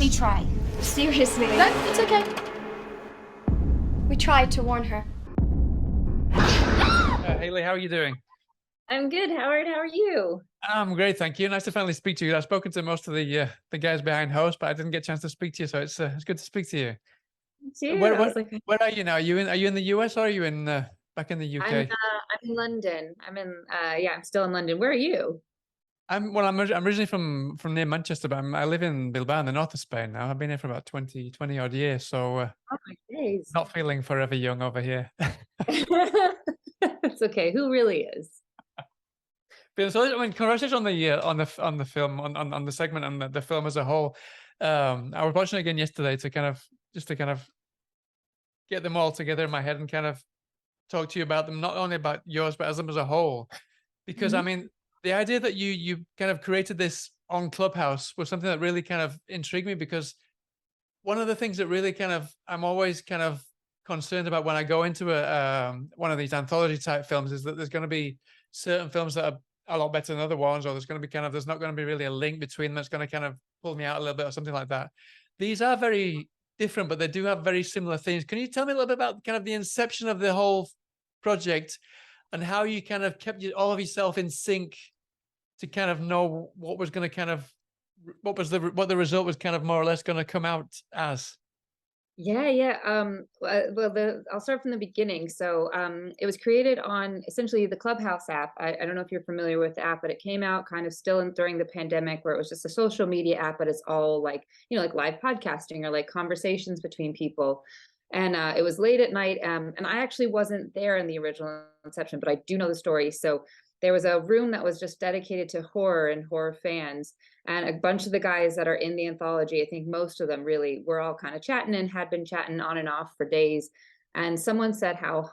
really try. Seriously. No, it's okay. We tried to warn her. Haley, how are you doing? I'm good, Howard. How are you? I'm great, thank you. Nice to finally speak to you. I've spoken to most of the guys behind host, but I didn't get a chance to speak to you, so it's good to speak to you. Too. Where are you now? Are you in the US or are you in back in the UK? I'm in London. I'm still in London. Where are you? I'm originally from near Manchester, but I live in Bilbao in the north of Spain now. I've been here for about 20 odd years, so Oh my days. not feeling forever young over here. It's okay. Who really is? So I mean, conversation on the film on the segment and the film as a whole. I was watching it again yesterday to kind of get them all together in my head and kind of talk to you about them, not only about yours but as them as a whole. Because I mean, the idea that you kind of created this on Clubhouse was something that really kind of intrigued me, because one of the things that really kind of I'm always kind of concerned about when I go into one of these anthology type films is that there's going to be certain films that are a lot better than other ones, or there's not going to be really a link between them that's going to kind of pull me out a little bit or something like that. These are very different, but they do have very similar themes. Can you tell me a little bit about kind of the inception of the whole project and how you kind of kept all of yourself in sync to kind of know what was going to kind of what the result was kind of more or less going to come out as? Yeah. I'll start from the beginning. So it was created on essentially the Clubhouse app. I don't know if you're familiar with the app, but it came out kind of still during the pandemic, where it was just a social media app, but it's all like, like live podcasting or like conversations between people. And it was late at night. And I actually wasn't there in the original inception, but I do know the story. So there was a room that was just dedicated to horror and horror fans. And a bunch of the guys that are in the anthology, I think most of them really were all kind of chatting and had been chatting on and off for days. And someone said how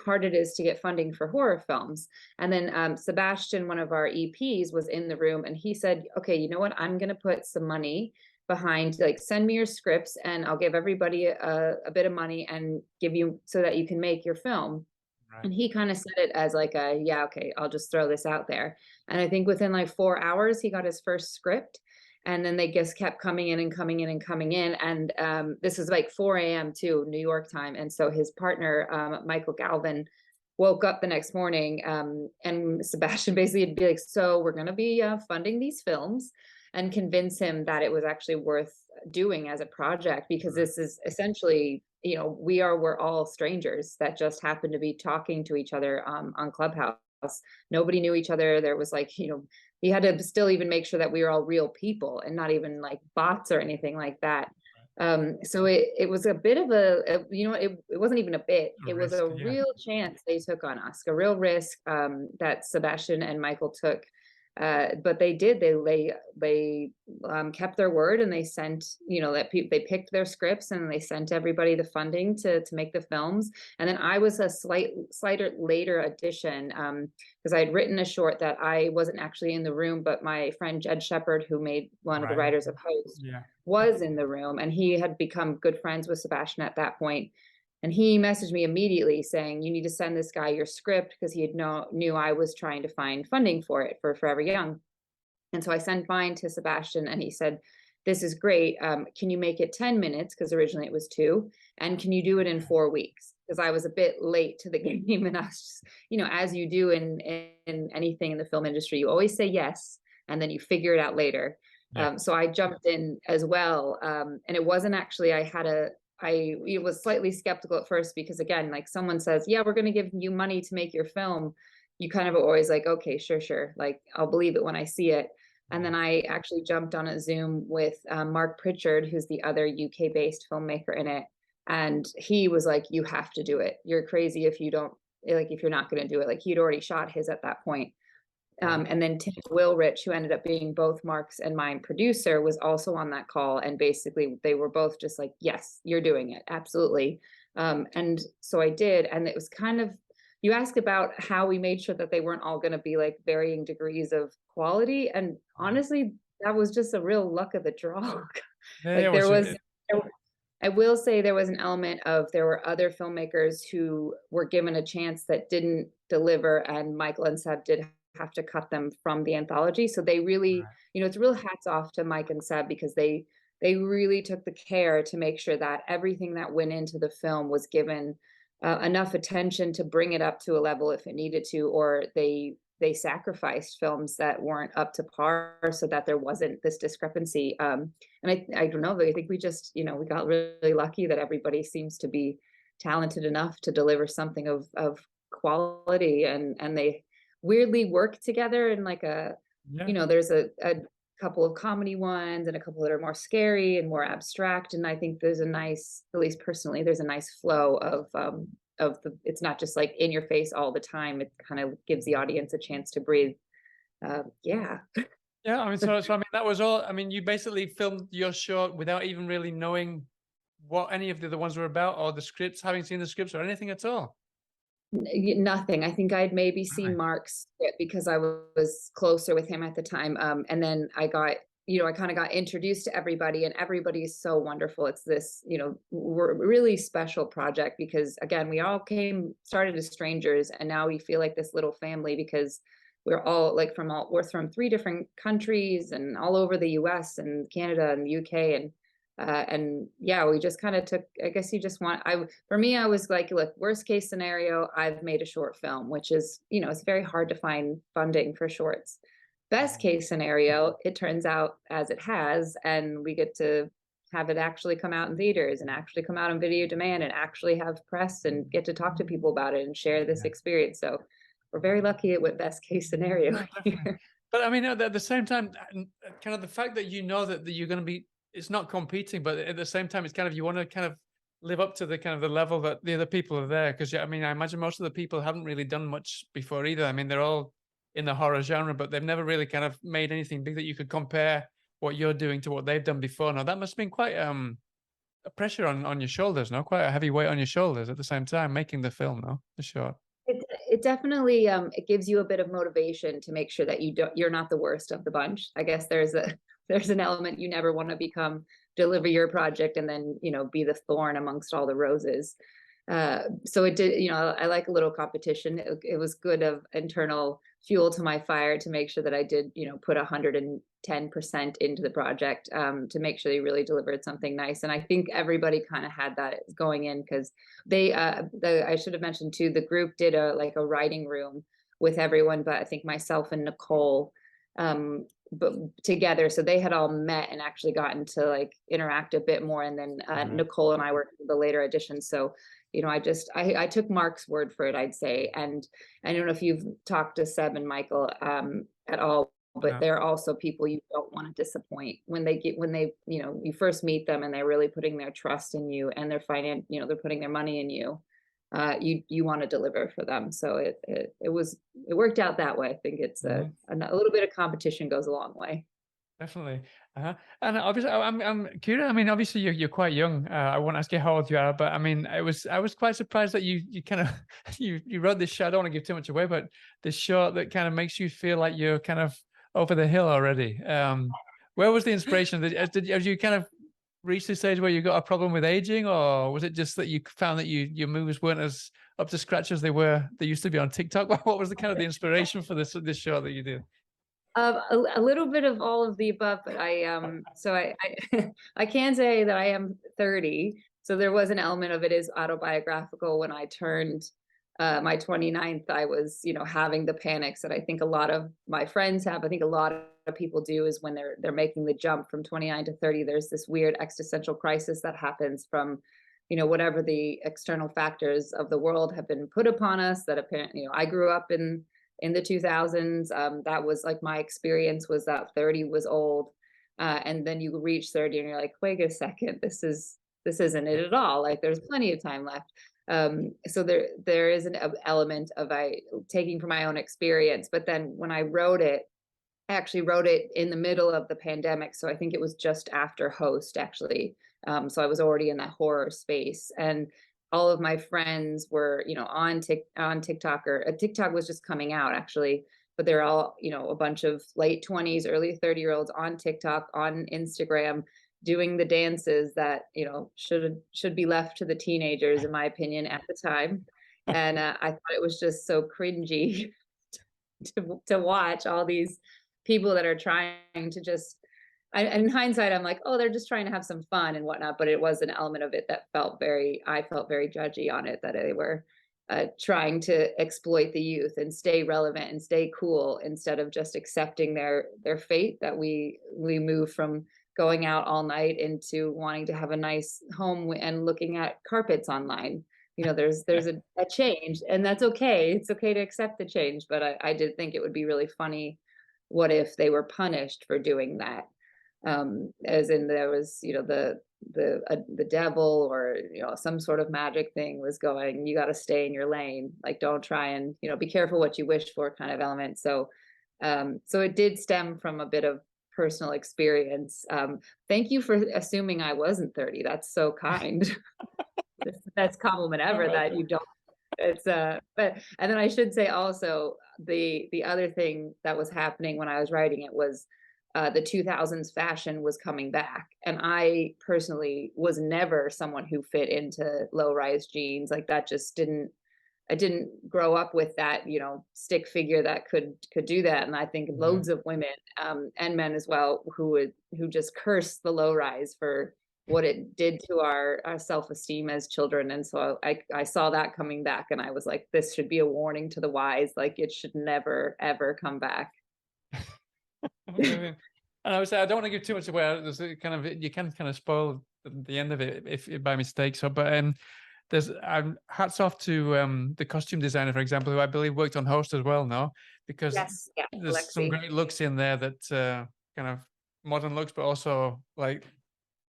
hard it is to get funding for horror films. And then Sebastien, one of our EPs, was in the room and he said, okay, you know what? I'm going to put some money behind, like, send me your scripts and I'll give everybody a bit of money and give you so that you can make your film. Right. And he kind of said it as like yeah, okay, I'll just throw this out there. And I think within like 4 hours, he got his first script. And then they just kept coming in and coming in and coming in. And this is like 4 a.m. too, New York time. And so his partner, Michael Galvan, woke up the next morning and Sebastien basically would be like, so we're going to be funding these films, and convince him that it was actually worth doing as a project, because this is essentially, we're all strangers that just happen to be talking to each other on Clubhouse. Nobody knew each other. There was like, you had to still even make sure that we were all real people and not even like bots or anything like that. So it was a bit of it wasn't even a bit, it was a real chance they took on us, a real risk that Sebastien and Michael took. But they did. They kept their word, and they sent, they picked their scripts and they sent everybody the funding to make the films. And then I was a slighter later addition, because I had written a short that I wasn't actually in the room, but my friend Jed Shepard, who made one of the writers of Host, was in the room, and he had become good friends with Sebastien at that point. And he messaged me immediately saying, you need to send this guy your script, because he had knew I was trying to find funding for it for Forever Young. And so I sent mine to Sebastien and he said, this is great. Can you make it 10 minutes? Because originally it was 2. And can you do it in 4 weeks? Because I was a bit late to the game, and I was just, as you do in anything in the film industry, you always say yes, and then you figure it out later. So I jumped in as well. And it wasn't actually, I was slightly skeptical at first, because again, like, someone says, yeah, we're going to give you money to make your film, you kind of always like, okay, sure. Like, I'll believe it when I see it. And then I actually jumped on a Zoom with Mark Pritchard, who's the other UK based filmmaker in it. And he was like, you have to do it. You're crazy if you don't, like, if you're not going to do it. Like, he'd already shot his at that point. And then Tim Willrich, who ended up being both Mark's and mine producer, was also on that call. And basically they were both just like, yes, you're doing it. Absolutely. And so I did. And it was kind of, you asked about how we made sure that they weren't all going to be like varying degrees of quality. And honestly, that was just a real luck of the draw. I will say there was an element of, there were other filmmakers who were given a chance that didn't deliver, and Michael and Seb did have to cut them from the anthology. So they really, it's real hats off to Mike and Seb, because they they really took the care to make sure that everything that went into the film was given enough attention to bring it up to a level if it needed to, or they sacrificed films that weren't up to par so that there wasn't this discrepancy. And I don't know, I think we just, we got really lucky that everybody seems to be talented enough to deliver something of quality, and they weirdly work together in like there's a couple of comedy ones and a couple that are more scary and more abstract. And I think there's a nice, at least personally, there's a nice flow of it's not just like in your face all the time. It kind of gives the audience a chance to breathe. Yeah. Yeah, I mean, so I mean, that was all. I mean, you basically filmed your short without even really knowing what any of the other ones were about, or the scripts, having seen the scripts or anything at all. Nothing. I think I'd maybe seen Really? Mark's script because I was closer with him at the time. And then I got, I kind of got introduced to everybody, and everybody is so wonderful. It's this, really special project because, again, we all started as strangers, and now we feel like this little family because we're all like we're from 3 different countries and all over the US and Canada and the UK. And yeah, we just kind of took, I guess you just for me, I was like, look, worst case scenario, I've made a short film, which is, it's very hard to find funding for shorts. Best case scenario, it turns out as it has, and we get to have it actually come out in theaters and actually come out on video demand and actually have press and get to talk to people about it and share this experience. So we're very lucky it went best case scenario. No, definitely. But I mean, at the same time, kind of the fact that that you're going to be, it's not competing, but at the same time, it's kind of, you want to kind of live up to the kind of the level that the other people are there. Because I mean, I imagine most of the people haven't really done much before either. I mean, they're all in the horror genre, but they've never really kind of made anything big that you could compare what you're doing to what they've done before. Now, that must have been quite a pressure on your shoulders, no? Quite a heavy weight on your shoulders at the same time, making the film, no? For sure. It definitely it gives you a bit of motivation to make sure that you're not the worst of the bunch. I guess there's an element you never want to deliver your project and then be the thorn amongst all the roses. So it did, I like a little competition. It was good of internal fuel to my fire to make sure that I did, put 110% into the project, to make sure they really delivered something nice. And I think everybody kind of had that going in, because I should have mentioned too, the group did a writing room with everyone, but I think myself and Nichole, but together, so they had all met and actually gotten to interact a bit more. And then Nichole and I worked with the later editions. So I took Mark's word for it, I'd say. And I don't know if you've talked to Seb and Michael at all, but they're also people you don't want to disappoint when they you first meet them and they're really putting their trust in you and they're they're putting their money in you. You want to deliver for them. So it worked out that way. I think it's a little bit of competition goes a long way. Definitely. And obviously, I'm curious. I mean, obviously, you're quite young. I won't ask you how old you are, but I mean, I was quite surprised that you kind of you wrote this short. I don't want to give too much away, but this short that kind of makes you feel like you're kind of over the hill already. Where was the inspiration? Did you kind of reach the stage where you got a problem with aging, or was it just that you found that your moves weren't as up to scratch as they used to be on TikTok? What was the kind of the inspiration for this short that you did? A little bit of all of the above, but I can say that I am 30. So there was an element of it is autobiographical. When I turned my 29th, I was, having the panics that I think a lot of my friends have. I think a lot of people do, is when they're making the jump from 29 to 30, there's this weird existential crisis that happens from, whatever the external factors of the world have been put upon us, that apparently, I grew up in the 2000s. That was my experience, was that 30 was old. And then you reach 30 and you're like, wait a second, this isn't it at all. There's plenty of time left. So there is an element of taking from my own experience. But then when I wrote it, I actually wrote it in the middle of the pandemic. So I think it was just after Host, actually. So I was already in that horror space. And all of my friends were, on TikTok, or TikTok was just coming out, actually, but they're all, a bunch of late 20s, early 30-year-olds on TikTok, on Instagram, doing the dances that, should be left to the teenagers, in my opinion, at the time. And I thought it was just so cringy to watch all these people that are trying to just, in hindsight, I'm like, oh, they're just trying to have some fun and whatnot. But it was an element of it that I felt very judgy on it, that they were trying to exploit the youth and stay relevant and stay cool instead of just accepting their fate, that we move from going out all night into wanting to have a nice home and looking at carpets online. There's a change, and that's okay. It's okay to accept the change, but I did think it would be really funny, what if they were punished for doing that? As in there was, the devil, or some sort of magic thing was going, you got to stay in your lane, like don't try and be careful what you wish for, kind of element. So it did stem from a bit of personal experience. Thank you for assuming I wasn't 30. That's so kind. It's the best compliment ever, that you don't. It's but, and then I should say also, the other thing that was happening when I was writing it was the 2000s fashion was coming back, and I personally was never someone who fit into low-rise jeans. Like, that just I didn't grow up with that, stick figure that could do that. And I think loads of women and men as well who just curse the low rise for what it did to our self-esteem as children. And so I saw that coming back, and I was like, this should be a warning to the wise. Like, it should never, ever come back. And I would say, I don't want to give too much away. There's you can kind of spoil the end of it if by mistake. So, but there's hats off to the costume designer, for example, who I believe worked on Host as well, no? Because yes, yeah, there's Alexi. some great looks in there, that kind of modern looks, but also like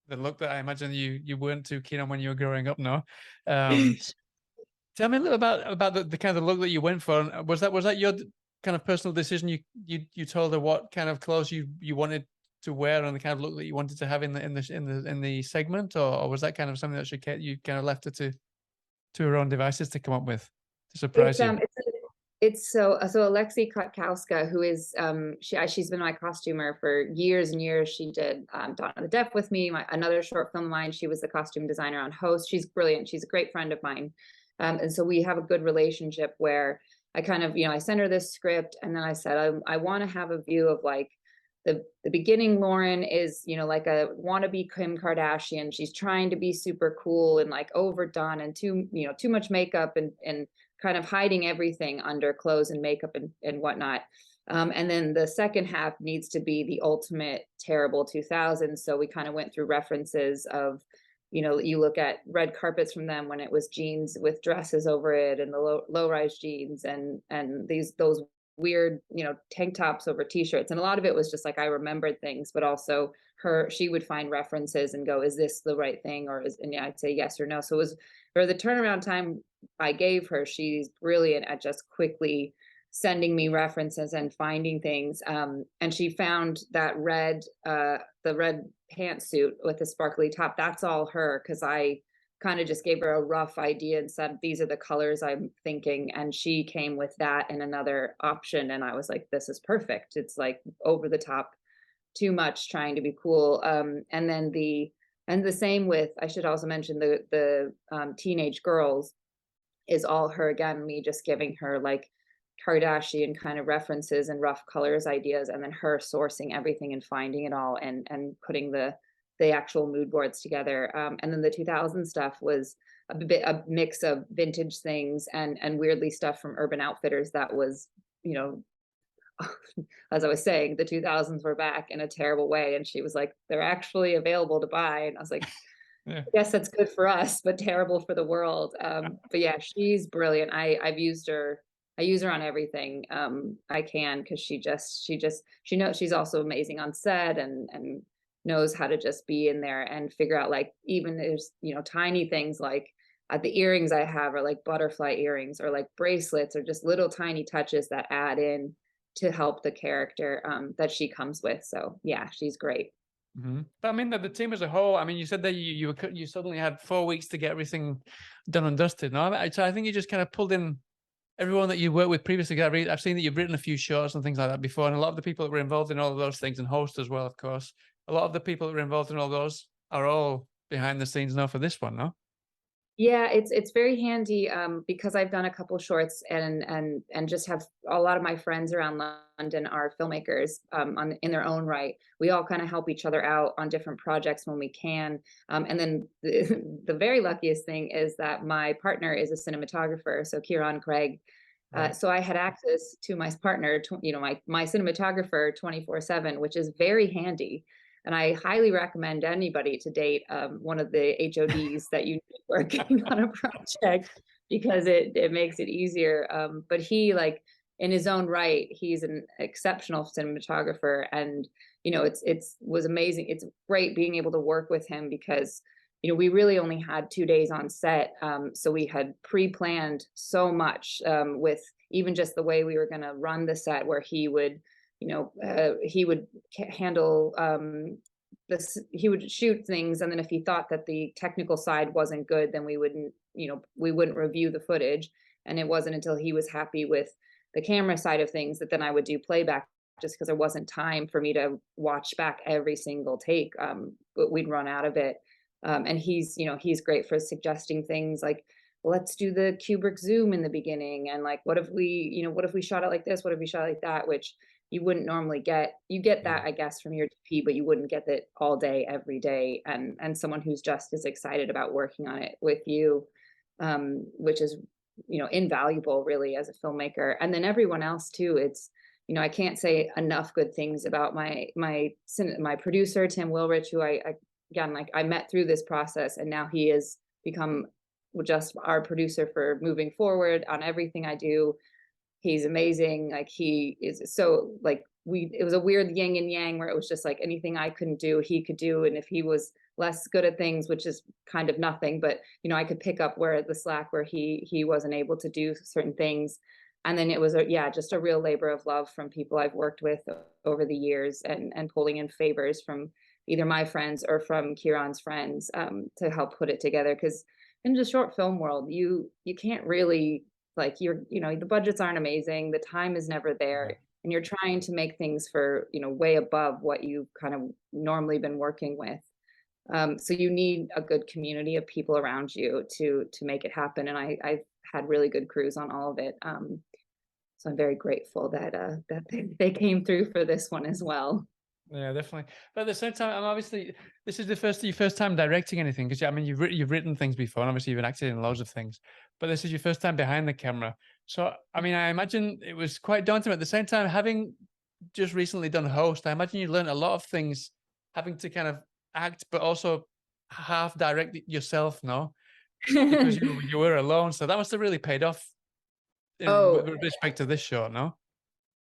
the look that I imagine you weren't too keen on when you were growing up, no? Tell me a little about the kind of look that you went for. And was that your kind of personal decision? You told her what kind of clothes you wanted to wear and the kind of look that you wanted to have in the segment, or was that kind of something that you kind of left her to her own devices to come up with to surprise you? It's so Alexi Kotkowska, who is she's been my costumer for years and years. She did Dawn of the Deaf with me, another short film of mine. She was the costume designer on Host. She's brilliant. She's a great friend of mine, and so we have a good relationship where I kind of I sent her this script, and then I said I want to have a view of like the beginning. Lauren is like a wannabe Kim Kardashian. She's trying to be super cool and like overdone and too much makeup and kind of hiding everything under clothes and makeup and whatnot. And then the second half needs to be the ultimate terrible 2000s. So we kind of went through references of, you look at red carpets from them when it was jeans with dresses over it, and the low-rise jeans, and those weird, tank tops over t-shirts. And a lot of it was just like, I remembered things, but also she would find references and go, is this the right thing? And I'd say yes or no. So it was, for the turnaround time I gave her, she's brilliant at just quickly sending me references and finding things. And she found that the red pantsuit with the sparkly top. That's all her, because I kind of just gave her a rough idea and said, these are the colors I'm thinking. And she came with that and another option. And I was like, this is perfect. It's like over the top, too much, trying to be cool. And then the same with, I should also mention the teenage girls is all her again, me just giving her like Kardashian kind of references and rough colors ideas, and then her sourcing everything and finding it all and putting the actual mood boards together. And then the 2000 stuff was a mix of vintage things and weirdly stuff from Urban Outfitters that was, as I was saying, the 2000s were back in a terrible way. And she was like, they're actually available to buy. And I was like, yeah. I guess that's good for us, but terrible for the world. But yeah, she's brilliant. I use her on everything I can, because she knows. She's also amazing on set and knows how to just be in there and figure out, like, even there's tiny things like the earrings I have are like butterfly earrings or like bracelets or just little tiny touches that add in to help the character that she comes with. So yeah, she's great. Mm-hmm. But I mean, the team as a whole, I mean, you said that you suddenly had 4 weeks to get everything done and dusted. No, so I think you just kind of pulled in everyone that you worked with previously. I've seen that you've written a few shorts and things like that before, and a lot of the people that were involved in all of those things, and Host as well, of course. A lot of the people that were involved in all those are all behind the scenes now for this one, no? Yeah, it's very handy because I've done a couple shorts and just have a lot of my friends around London are filmmakers in their own right. We all kind of help each other out on different projects when we can. And then the very luckiest thing is that my partner is a cinematographer, so Kieran Craig. Right. So I had access to my partner, my cinematographer 24/7, which is very handy. And I highly recommend anybody to date one of the HODs that you need working on a project because it makes it easier. But he, like, in his own right, he's an exceptional cinematographer, and it's was amazing. It's great being able to work with him because we really only had 2 days on set, so we had pre-planned so much with even just the way we were going to run the set, where he would he would handle this, he would shoot things, and then if he thought that the technical side wasn't good, then we wouldn't review the footage. And it wasn't until he was happy with the camera side of things that then I would do playback, just because there wasn't time for me to watch back every single take. But we'd run out of it. And he's great for suggesting things like, let's do the Kubrick zoom in the beginning, and like, what if we shot it like this, what if we shot it like that, which you wouldn't normally get. You get that, I guess, from your DP, but you wouldn't get that all day every day. And someone who's just as excited about working on it with you, which is invaluable really as a filmmaker. And then everyone else too. It's I can't say enough good things about my producer Tim Wilrich, who I again, like, I met through this process, and now he has become just our producer for moving forward on everything I do. He's amazing. Like, he is so, like, it was a weird yin and yang, where it was just like anything I couldn't do, he could do. And if he was less good at things, which is kind of nothing, but I could pick up where the slack where he wasn't able to do certain things. And then it was just a real labor of love from people I've worked with over the years, and pulling in favors from either my friends or from Kieran's friends to help put it together. Because in the short film world, you can't really, like, the budgets aren't amazing, the time is never there, and you're trying to make things for way above what you've kind of normally been working with. So you need a good community of people around you to make it happen. And I've had really good crews on all of it. So I'm very grateful that they came through for this one as well. Yeah, definitely. But at the same time, I'm obviously, this is your first time directing anything, because I mean, you've written things before, and obviously you've been acting in loads of things, but this is your first time behind the camera. So I mean, I imagine it was quite daunting. At the same time, having just recently done host, I imagine you learned a lot of things, having to kind of act, but also half direct it yourself, no? Because you were alone. So that must have really paid off with respect to this show, no?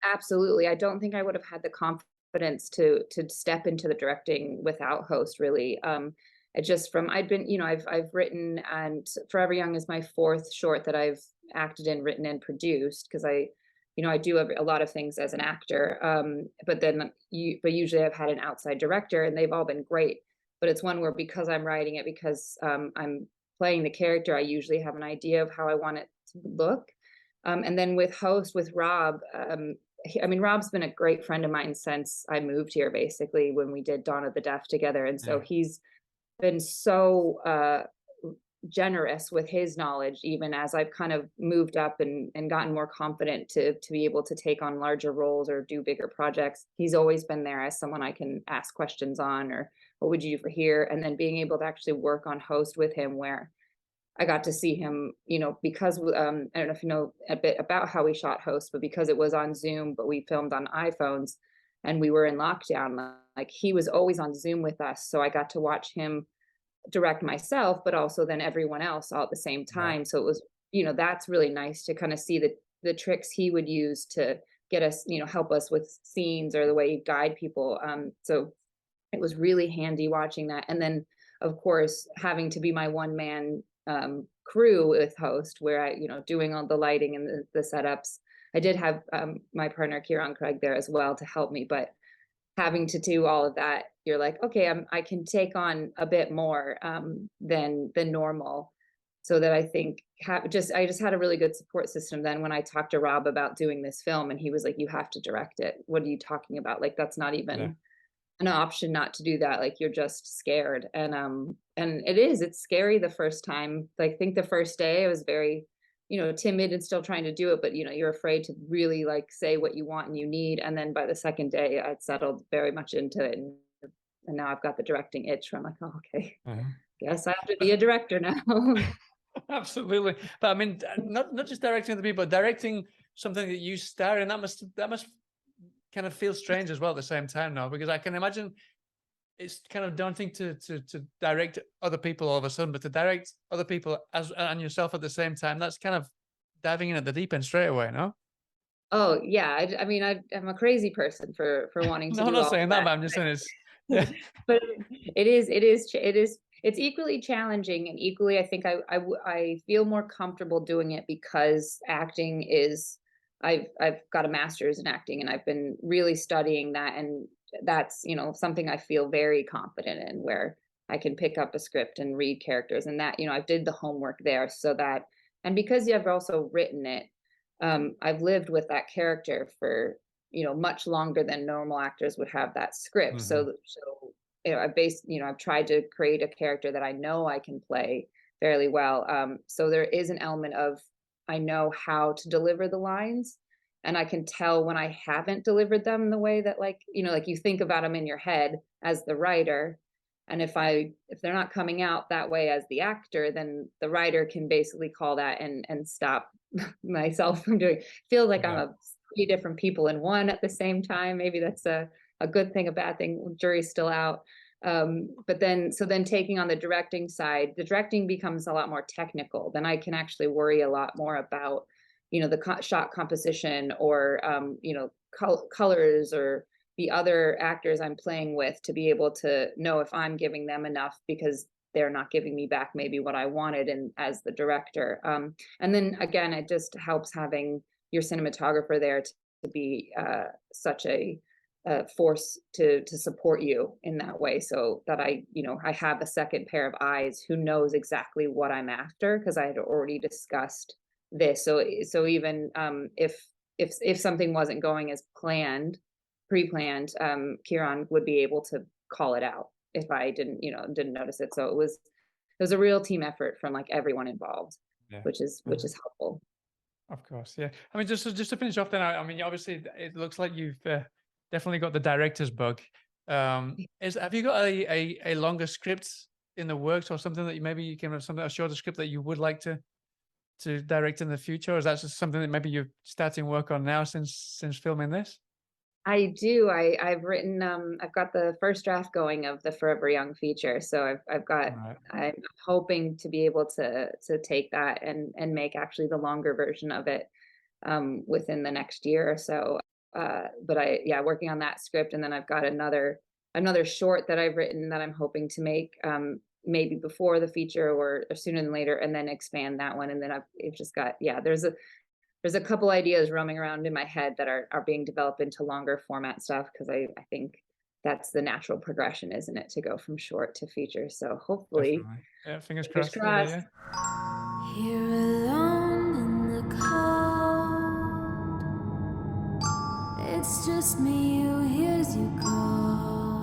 Absolutely. I don't think I would have had the confidence to step into the directing without host, really. It just I've written, and Forever Young is my 4th short that I've acted in, written and produced, because I do a lot of things as an actor. But usually I've had an outside director, and they've all been great. But it's one where, because I'm writing it, because I'm playing the character, I usually have an idea of how I want it to look. And then with host, with Rob, Rob's been a great friend of mine since I moved here, basically, when we did Dawn of the Deaf together. And so he's been so generous with his knowledge, even as I've kind of moved up and gotten more confident to be able to take on larger roles or do bigger projects. He's always been there as someone I can ask questions on, or what would you do for here? And then being able to actually work on host with him, where I got to see him, because I don't know if you know a bit about how we shot host, but because it was on Zoom, but we filmed on iPhones and we were in lockdown, like, he was always on Zoom with us. So I got to watch him direct myself, but also then everyone else all at the same time. Right. So it was, that's really nice to kind of see the tricks he would use to get us, help us with scenes, or the way he guide people. So it was really handy watching that. And then, of course, having to be my one-man crew with host, where I, doing all the lighting and the setups. I did have my partner Kieran Craig there as well to help me, but having to do all of that, you're like, okay, I can take on a bit more than normal. So that I think I just had a really good support system. Then when I talked to Rob about doing this film, and he was like, you have to direct it. What are you talking about? Like, that's not even an option not to do that. Like you're just scared. And it's scary the first time. Like I think the first day I was very, timid and still trying to do it, but you're afraid to really like say what you want and you need. And then by the second day I'd settled very much into it. And now I've got the directing itch where I'm like, oh, okay, guess I have to be a director now. Absolutely. But I mean, not just directing other people, but directing something that you star in, that must kind of feel strange as well at the same time now, because I can imagine it's kind of daunting to direct other people all of a sudden, but to direct other people and yourself at the same time, that's kind of diving in at the deep end straight away, no? Oh yeah, I mean, I'm a crazy person for wanting to No, do I'm not all saying of that, that. but I'm just saying it's yeah. But it's equally challenging, and equally I think I feel more comfortable doing it because acting is, I've got a master's in acting and I've been really studying that, and that's something I feel very confident in, where I can pick up a script and read characters, and that I did the homework there, so that, and because I've also written it, I've lived with that character for much longer than normal actors would have that script. So I've tried to create a character that I know I can play fairly well. So there is an element of, I know how to deliver the lines, and I can tell when I haven't delivered them the way that like you think about them in your head as the writer. And if they're not coming out that way as the actor, then the writer can basically call that and stop myself from doing, feel like I'm a three different people in one at the same time. Maybe that's a good thing, a bad thing. Jury's still out. But then taking on the directing side, the directing becomes a lot more technical. Then I can actually worry a lot more about, the shot composition, or, colors, or the other actors I'm playing with, to be able to know if I'm giving them enough, because they're not giving me back maybe what I wanted, and as the director. And then again, it just helps having your cinematographer there to be such a force to support you in that way, so that I have a second pair of eyes who knows exactly what I'm after, because I had already discussed this. So even if something wasn't going as pre-planned, Kieran would be able to call it out if I didn't notice it. So it was a real team effort from like everyone involved, which is helpful. Of course, yeah. I mean, just to finish off then, I mean, obviously it looks like you've definitely got the director's bug. Have you got a longer script in the works, or something that maybe you can have a shorter script that you would like to direct in the future? Or is that just something that maybe you're starting work on now since filming this? I do. I've written. I've got the first draft going of the Forever Young feature. So I've got. Right. I'm hoping to be able to take that and make actually the longer version of it within the next year or so. But working on that script, and then I've got another short that I've written that I'm hoping to make maybe before the feature or sooner than later, and then expand that one. And then I've just got there's a couple ideas roaming around in my head that are being developed into longer format stuff, because I think that's the natural progression, isn't it, to go from short to feature? So hopefully, yeah, fingers crossed. crossed. Here alone in the cold, it's just me who hears you call.